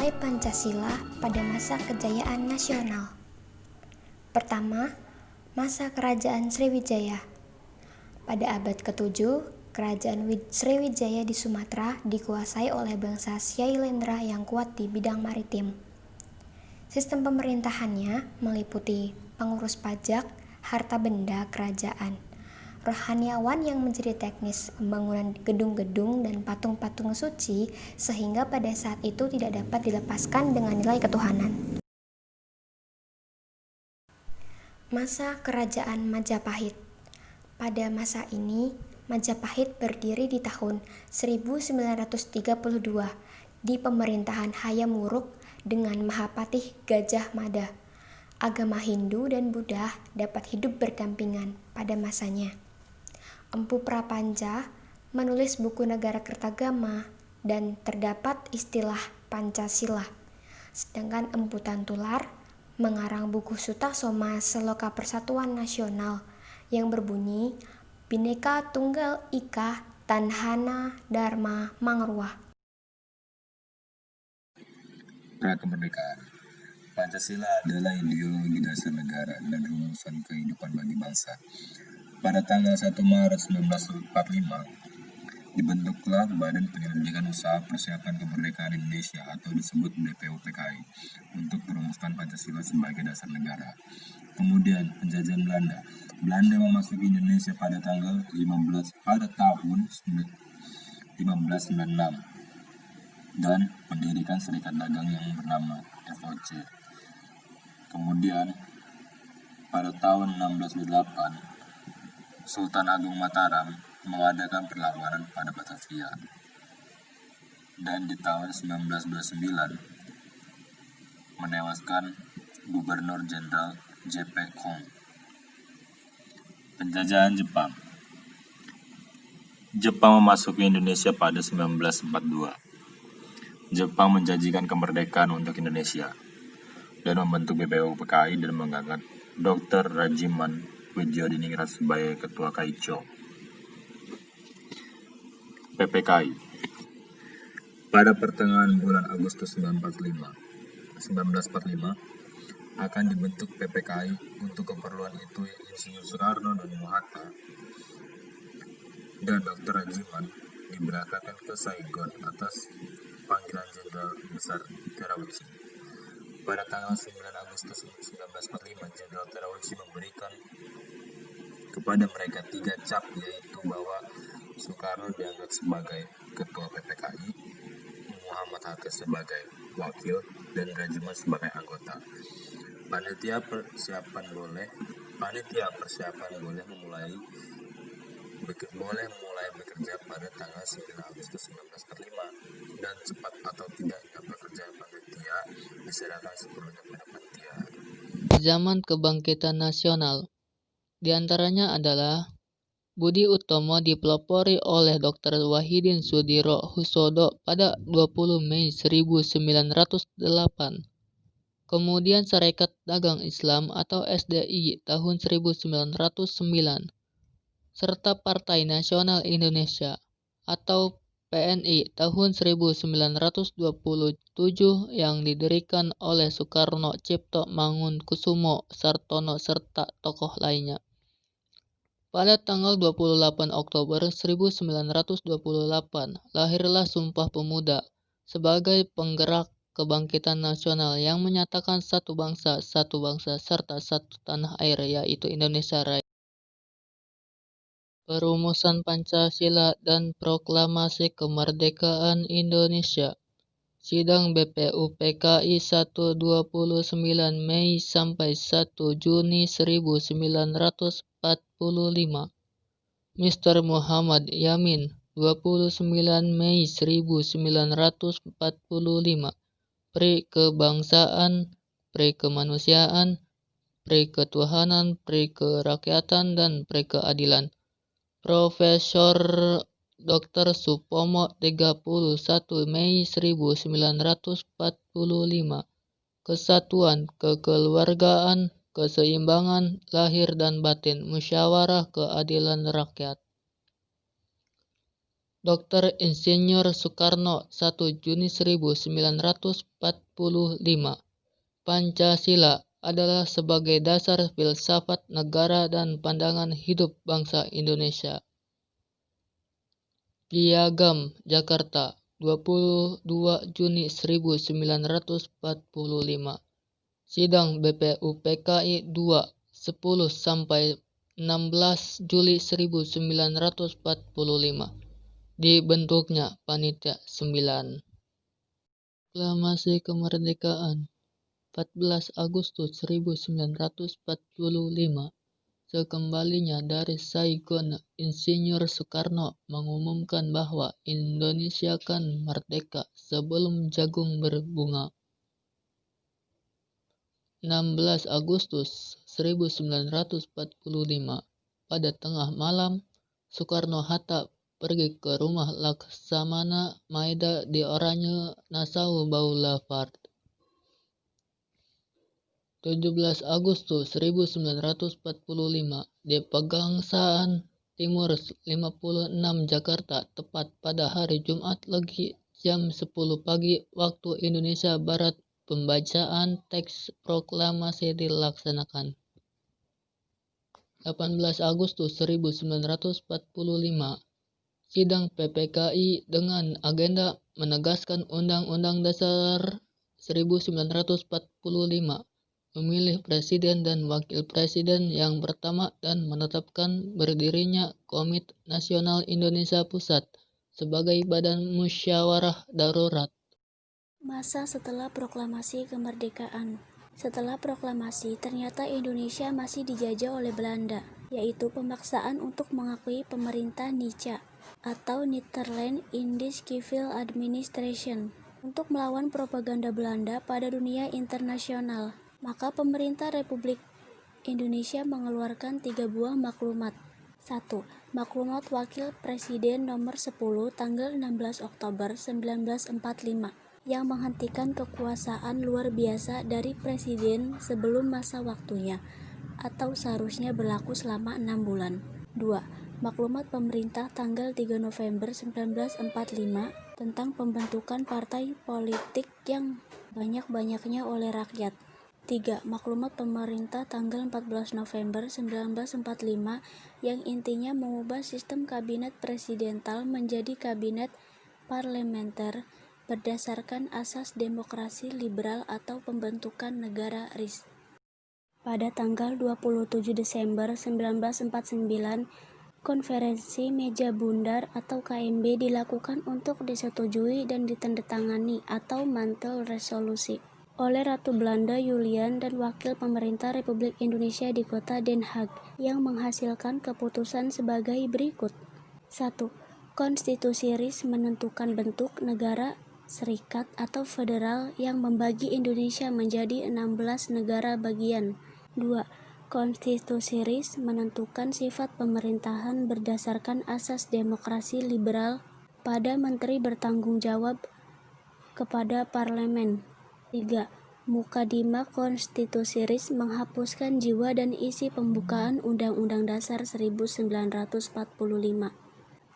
Nilai Pancasila pada masa kejayaan nasional. Pertama, masa Kerajaan Sriwijaya. Pada abad ke-7, Kerajaan Sriwijaya di Sumatera dikuasai oleh bangsa Syailendra yang kuat di bidang maritim. Sistem pemerintahannya meliputi pengurus pajak, harta benda kerajaan, rohaniawan yang menjadi teknis pembangunan gedung-gedung dan patung-patung suci sehingga pada saat itu tidak dapat dilepaskan dengan nilai ketuhanan. Masa Kerajaan Majapahit. Pada masa ini, Majapahit berdiri di tahun 1932 di pemerintahan Hayam Wuruk dengan Mahapatih Gajah Mada. Agama Hindu dan Buddha dapat hidup berdampingan pada masanya. Empu Prapanca menulis buku Negara Kertagama dan terdapat istilah Pancasila. Sedangkan Empu Tantular mengarang buku Sutasoma Seloka Persatuan Nasional yang berbunyi Bhinneka Tunggal Ika Tanhana Dharma Mangruah. Prakemerdekaan. Pancasila adalah ideologi dasar negara dan rumusan kehidupan bagi bangsa. Pada tanggal 1 Maret 1945, dibentuklah Badan Penyelidikan Usaha Persiapan Kemerdekaan Indonesia atau disebut BPUPKI untuk merumuskan Pancasila sebagai dasar negara. Kemudian penjajahan Belanda. Belanda memasuki Indonesia pada tahun 1596 dan mendirikan serikat dagang yang bernama FOC. Kemudian pada tahun 1608 Sultan Agung Mataram mengadakan perlawanan pada Batavia. Dan di tahun 1929 menewaskan Gubernur Jenderal J.P. Kong. Penjajahan Jepang. Jepang memasuki Indonesia pada 1942. Jepang menjanjikan kemerdekaan untuk Indonesia dan membentuk BPUPKI dan mengangkat Dr. Rajiman Widjodiningrat sebagai Ketua Kaicho. PPKI. Pada pertengahan bulan Agustus 1945 akan dibentuk PPKI. Untuk keperluan itu Insinyur Soekarno dan Bung Hatta dan Dr. Rajiman diberangkatkan ke Saigon atas panggilan Jenderal Besar Terauchi. Pada tanggal 9 Agustus 1945, Jenderal Terauchi memberikan kepada mereka 3 cap, yaitu bahwa Soekarno diangkat sebagai Ketua PPKI, Muhammad Hatta sebagai Wakil, dan Rajiman sebagai anggota. Panitia persiapan boleh mulai bekerja pada tanggal 9 Agustus 1945 dan cepat atau tidaknya pekerjaan panitia diserahkan sepenuhnya pada panitia. Zaman Kebangkitan Nasional. Di antaranya adalah Budi Utomo dipelopori oleh Dr. Wahidin Sudirohusodo pada 20 Mei 1908. Kemudian Sarekat Dagang Islam atau SDI tahun 1909. Serta Partai Nasional Indonesia atau PNI tahun 1927 yang didirikan oleh Soekarno, Cipto Mangunkusumo, Sartono, serta tokoh lainnya. Pada tanggal 28 Oktober 1928, lahirlah Sumpah Pemuda sebagai penggerak kebangkitan nasional yang menyatakan satu bangsa, serta satu tanah air, yaitu Indonesia Raya. Perumusan Pancasila dan Proklamasi Kemerdekaan Indonesia. Sidang BPUPKI 1-29 Mei sampai 1 Juni 1945. Mr. Muhammad Yamin 29 Mei 1945. Pri kebangsaan, pri kemanusiaan, pri ketuhanan, pri kerakyatan, dan pri keadilan. Profesor Dr. Supomo 31 Mei 1945. Kesatuan, kekeluargaan, keseimbangan lahir dan batin, musyawarah keadilan rakyat. Dr. Insinyur Soekarno 1 Juni 1945. Pancasila adalah sebagai dasar filsafat negara dan pandangan hidup bangsa Indonesia. Piagam Jakarta 22 Juni 1945. Sidang BPUPKI 2 10 sampai 16 Juli 1945. Dibentuknya Panitia 9. Proklamasi Kemerdekaan 14 Agustus 1945. Sekembalinya dari Saigon, Insinyur Soekarno mengumumkan bahwa Indonesia akan merdeka sebelum jagung berbunga. 16 Agustus 1945. Pada tengah malam, Soekarno-Hatta pergi ke rumah Laksamana Maeda di Oranye, Nassau Boulevard. 17 Agustus 1945. Di Pegangsaan Timur 56 Jakarta, tepat pada hari Jumat Legi jam 10 pagi waktu Indonesia Barat, pembacaan teks proklamasi dilaksanakan. 18 Agustus 1945. Sidang PPKI dengan agenda menegaskan Undang-Undang Dasar 1945, memilih presiden dan wakil presiden yang pertama dan menetapkan berdirinya Komite Nasional Indonesia Pusat sebagai badan musyawarah darurat. Masa setelah proklamasi kemerdekaan. Setelah proklamasi, ternyata Indonesia masih dijajah oleh Belanda, yaitu pemaksaan untuk mengakui pemerintah Nica atau Nederland Indisch Civil Administration untuk melawan propaganda Belanda pada dunia internasional. Maka pemerintah Republik Indonesia mengeluarkan 3 buah maklumat. 1. Maklumat Wakil Presiden nomor 10 tanggal 16 Oktober 1945 yang menghentikan kekuasaan luar biasa dari presiden sebelum masa waktunya atau seharusnya berlaku selama 6 bulan. 2. Maklumat Pemerintah tanggal 3 November 1945 tentang pembentukan partai politik yang banyak-banyaknya oleh rakyat. 3. Maklumat Pemerintah tanggal 14 November 1945 yang intinya mengubah sistem kabinet presidental menjadi kabinet parlementer berdasarkan asas demokrasi liberal atau pembentukan negara RIS. Pada tanggal 27 Desember 1949, Konferensi Meja Bundar atau KMB dilakukan untuk disetujui dan ditandatangani atau mantel resolusi oleh Ratu Belanda Julian dan Wakil Pemerintah Republik Indonesia di kota Den Haag yang menghasilkan keputusan sebagai berikut. 1. Konstitusi RIS menentukan bentuk negara serikat atau federal yang membagi Indonesia menjadi 16 negara bagian. 2. Konstitusi RIS menentukan sifat pemerintahan berdasarkan asas demokrasi liberal pada menteri bertanggung jawab kepada parlemen. 3. Mukadimah Konstitusi RIS menghapuskan jiwa dan isi pembukaan Undang-Undang Dasar 1945.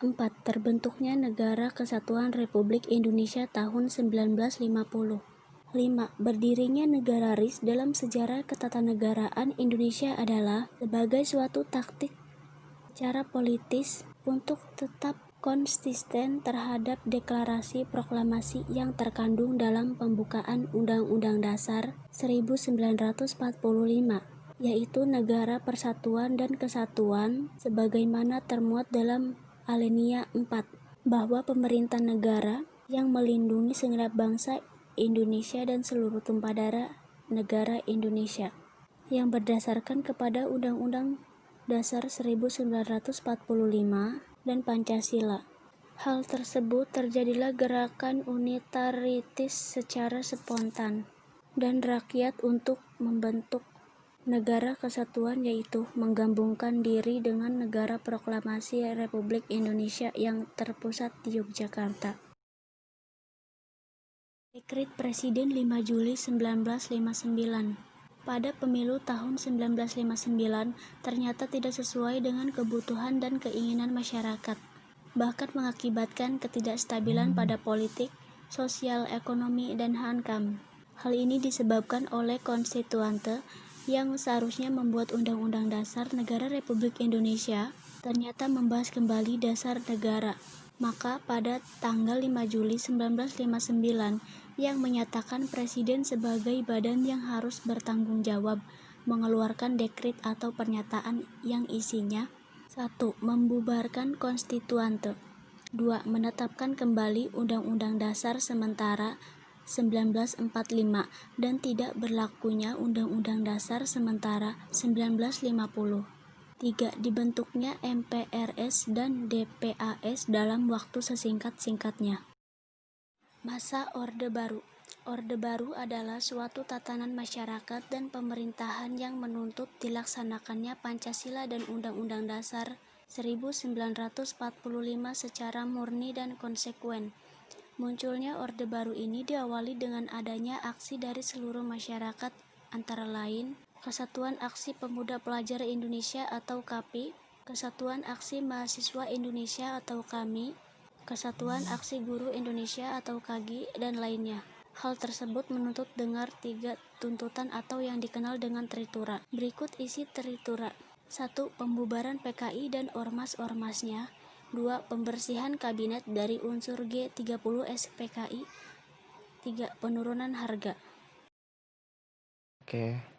4. Terbentuknya Negara Kesatuan Republik Indonesia tahun 1950. 5. Berdirinya negara RIS dalam sejarah ketatanegaraan Indonesia adalah sebagai suatu taktik secara politis untuk tetap konsisten terhadap deklarasi proklamasi yang terkandung dalam pembukaan Undang-Undang Dasar 1945, yaitu Negara Persatuan dan Kesatuan sebagaimana termuat dalam Alinea 4, bahwa pemerintah negara yang melindungi segenap bangsa Indonesia dan seluruh tumpah darah negara Indonesia yang berdasarkan kepada Undang-Undang Dasar 1945 dan Pancasila. Hal tersebut terjadilah gerakan unitaritis secara spontan dan rakyat untuk membentuk Negara Kesatuan, yaitu menggabungkan diri dengan Negara Proklamasi Republik Indonesia yang terpusat di Yogyakarta. Dekret Presiden 5 Juli 1959. Pada pemilu tahun 1959 ternyata tidak sesuai dengan kebutuhan dan keinginan masyarakat. bahkan mengakibatkan ketidakstabilan pada politik, sosial, ekonomi, dan hankam. Hal ini disebabkan oleh konstituante yang seharusnya membuat Undang-Undang Dasar Negara Republik Indonesia ternyata membahas kembali dasar negara. Maka pada tanggal 5 Juli 1959 yang menyatakan Presiden sebagai badan yang harus bertanggung jawab mengeluarkan dekret atau pernyataan yang isinya 1. Membubarkan konstituante. 2. Menetapkan kembali Undang-Undang Dasar sementara 1945 dan tidak berlakunya Undang-Undang Dasar sementara 1950. 3. Dibentuknya MPRS dan DPAS dalam waktu sesingkat-singkatnya. Masa Orde Baru. Orde Baru adalah suatu tatanan masyarakat dan pemerintahan yang menuntut dilaksanakannya Pancasila dan Undang-Undang Dasar 1945 secara murni dan konsekuen. Munculnya Orde Baru ini diawali dengan adanya aksi dari seluruh masyarakat, antara lain Kesatuan Aksi Pemuda Pelajar Indonesia atau KAPI, Kesatuan Aksi Mahasiswa Indonesia atau KAMI, Kesatuan Aksi Guru Indonesia atau KAGI, dan lainnya. Hal tersebut menuntut dengar 3 tuntutan atau yang dikenal dengan teritura. Berikut isi teritura. 1. Pembubaran PKI dan ormas-ormasnya. 2. Pembersihan kabinet dari unsur G30 SPKI. 3. Penurunan harga. Oke.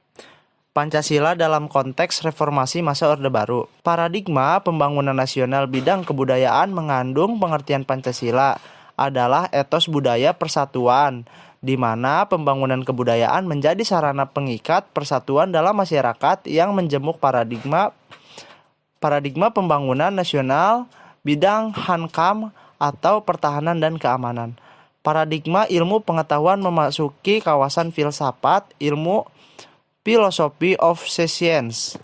Pancasila dalam konteks reformasi masa Orde Baru. Paradigma pembangunan nasional bidang kebudayaan mengandung pengertian Pancasila adalah etos budaya persatuan, di mana pembangunan kebudayaan menjadi sarana pengikat persatuan dalam masyarakat yang menjemuk paradigma pembangunan nasional bidang hankam atau pertahanan dan keamanan. Paradigma ilmu pengetahuan memasuki kawasan filsafat, ilmu philosophy of science.